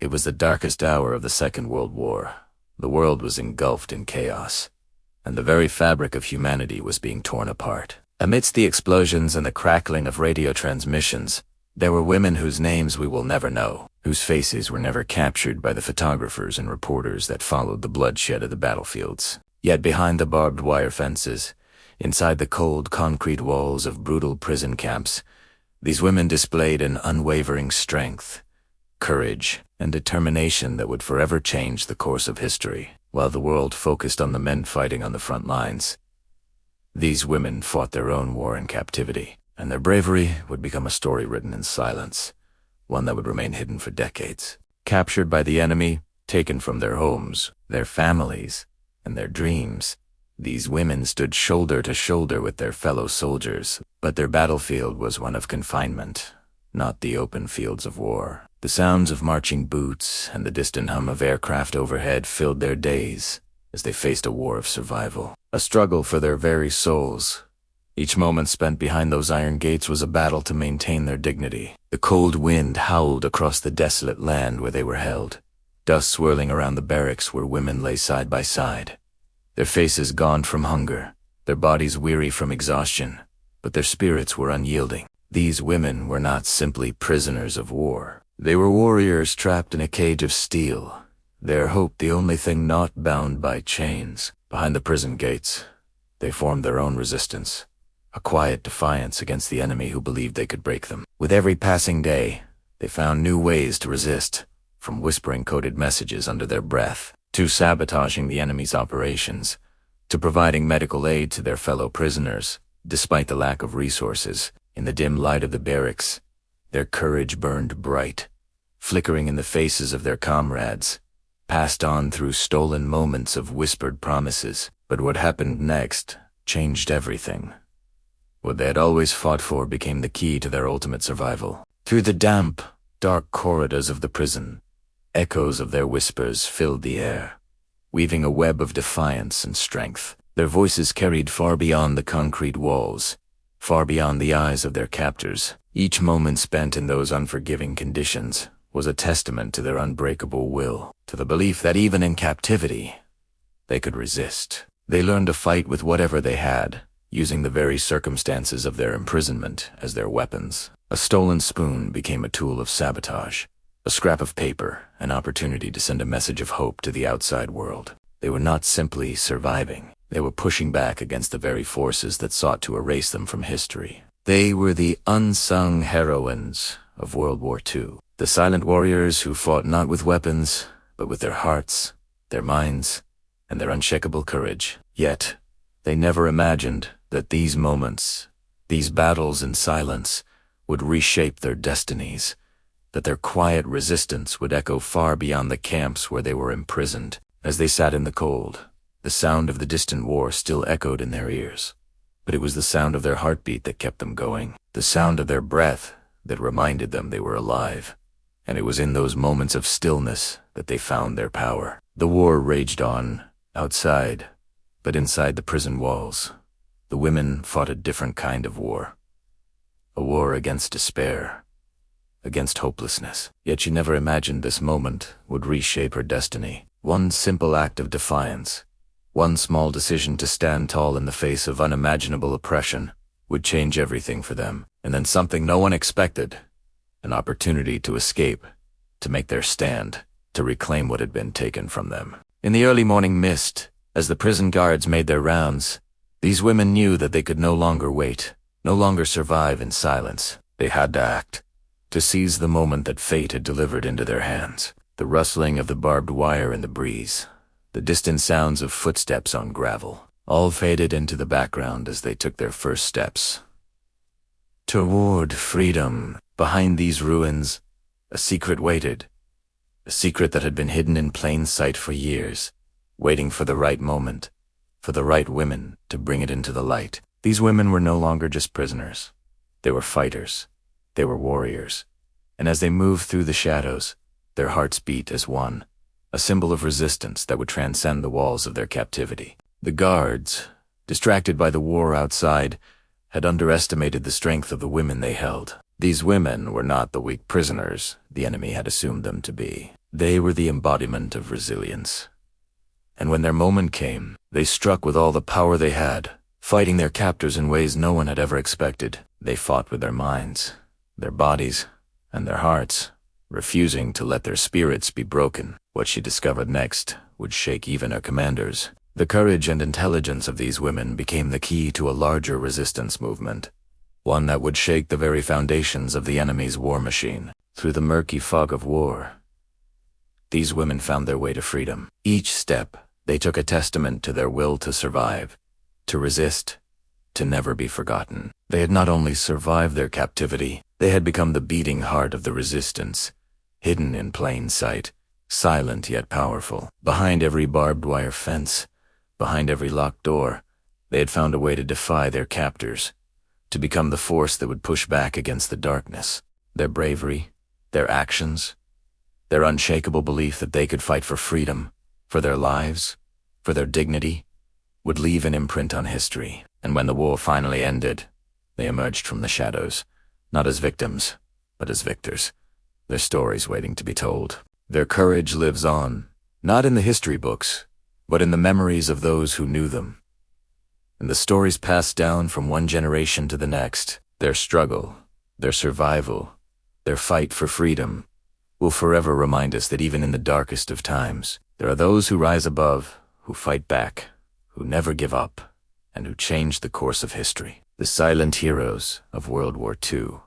It was the darkest hour of the Second World War. The world was engulfed in chaos, and the very fabric of humanity was being torn apart. Amidst the explosions and the crackling of radio transmissions, there were women whose names we will never know, whose faces were never captured by the photographers and reporters that followed the bloodshed of the battlefields. Yet behind the barbed wire fences, inside the cold concrete walls of brutal prison camps, these women displayed an unwavering strength, courage, and determination that would forever change the course of history. While the world focused on the men fighting on the front lines, these women fought their own war in captivity, and their bravery would become a story written in silence, one that would remain hidden for decades. Captured by the enemy, taken from their homes, their families, and their dreams, these women stood shoulder to shoulder with their fellow soldiers, but their battlefield was one of confinement, not the open fields of war. The sounds of marching boots and the distant hum of aircraft overhead filled their days as they faced a war of survival, a struggle for their very souls. Each moment spent behind those iron gates was a battle to maintain their dignity. The cold wind howled across the desolate land where they were held, dust swirling around the barracks where women lay side by side, their faces gaunt from hunger, their bodies weary from exhaustion, but their spirits were unyielding. These women were not simply prisoners of war. They were warriors trapped in a cage of steel, their hope the only thing not bound by chains. Behind the prison gates, they formed their own resistance, a quiet defiance against the enemy who believed they could break them. With every passing day, they found new ways to resist, from whispering coded messages under their breath, to sabotaging the enemy's operations, to providing medical aid to their fellow prisoners. Despite the lack of resources, in the dim light of the barracks, their courage burned bright, flickering in the faces of their comrades, passed on through stolen moments of whispered promises. But what happened next changed everything. What they had always fought for became the key to their ultimate survival. Through the damp, dark corridors of the prison, echoes of their whispers filled the air, weaving a web of defiance and strength. Their voices carried far beyond the concrete walls, far beyond the eyes of their captors. Each moment spent in those unforgiving conditions was a testament to their unbreakable will, to the belief that even in captivity, they could resist. They learned to fight with whatever they had, using the very circumstances of their imprisonment as their weapons. A stolen spoon became a tool of sabotage, a scrap of paper, an opportunity to send a message of hope to the outside world. They were not simply surviving. They were pushing back against the very forces that sought to erase them from history. They were the unsung heroines of World War II, the silent warriors who fought not with weapons, but with their hearts, their minds, and their unshakable courage. Yet, they never imagined that these moments, these battles in silence, would reshape their destinies, that their quiet resistance would echo far beyond the camps where they were imprisoned. As they sat in the cold, the sound of the distant war still echoed in their ears. But it was the sound of their heartbeat that kept them going, the sound of their breath that reminded them they were alive. And it was in those moments of stillness that they found their power. The war raged on, outside, but inside the prison walls, the women fought a different kind of war. A war against despair, against hopelessness. Yet she never imagined this moment would reshape her destiny. One simple act of defiance, one small decision to stand tall in the face of unimaginable oppression, would change everything for them. And then something no one expected, an opportunity to escape, to make their stand, to reclaim what had been taken from them. In the early morning mist, as the prison guards made their rounds, these women knew that they could no longer wait, no longer survive in silence. They had to act, to seize the moment that fate had delivered into their hands. The rustling of the barbed wire in the breeze, the distant sounds of footsteps on gravel, all faded into the background as they took their first steps toward freedom. Behind these ruins, a secret waited, a secret that had been hidden in plain sight for years, waiting for the right moment, for the right women to bring it into the light. These women were no longer just prisoners. They were fighters. They were warriors. And as they moved through the shadows, their hearts beat as one, a symbol of resistance that would transcend the walls of their captivity. The guards, distracted by the war outside, had underestimated the strength of the women they held. These women were not the weak prisoners the enemy had assumed them to be. They were the embodiment of resilience. And when their moment came, they struck with all the power they had, fighting their captors in ways no one had ever expected. They fought with their minds, their bodies, and their hearts, refusing to let their spirits be broken. What she discovered next would shake even her commanders. The courage and intelligence of these women became the key to a larger resistance movement, one that would shake the very foundations of the enemy's war machine. Through the murky fog of war, these women found their way to freedom. Each step, they took a testament to their will to survive, to resist, to never be forgotten. They had not only survived their captivity, they had become the beating heart of the resistance, hidden in plain sight, silent yet powerful. Behind every barbed wire fence, behind every locked door, they had found a way to defy their captors, to become the force that would push back against the darkness. Their bravery, their actions, their unshakable belief that they could fight for freedom, for their lives, for their dignity, would leave an imprint on history. And when the war finally ended, they emerged from the shadows, not as victims, but as victors, their stories waiting to be told. Their courage lives on, not in the history books, but in the memories of those who knew them. And the stories passed down from one generation to the next. Their struggle, their survival, their fight for freedom will forever remind us that even in the darkest of times, there are those who rise above, who fight back, who never give up, and who change the course of history. The silent heroes of World War II,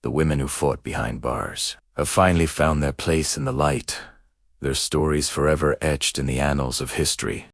the women who fought behind bars, have finally found their place in the light, their stories forever etched in the annals of history.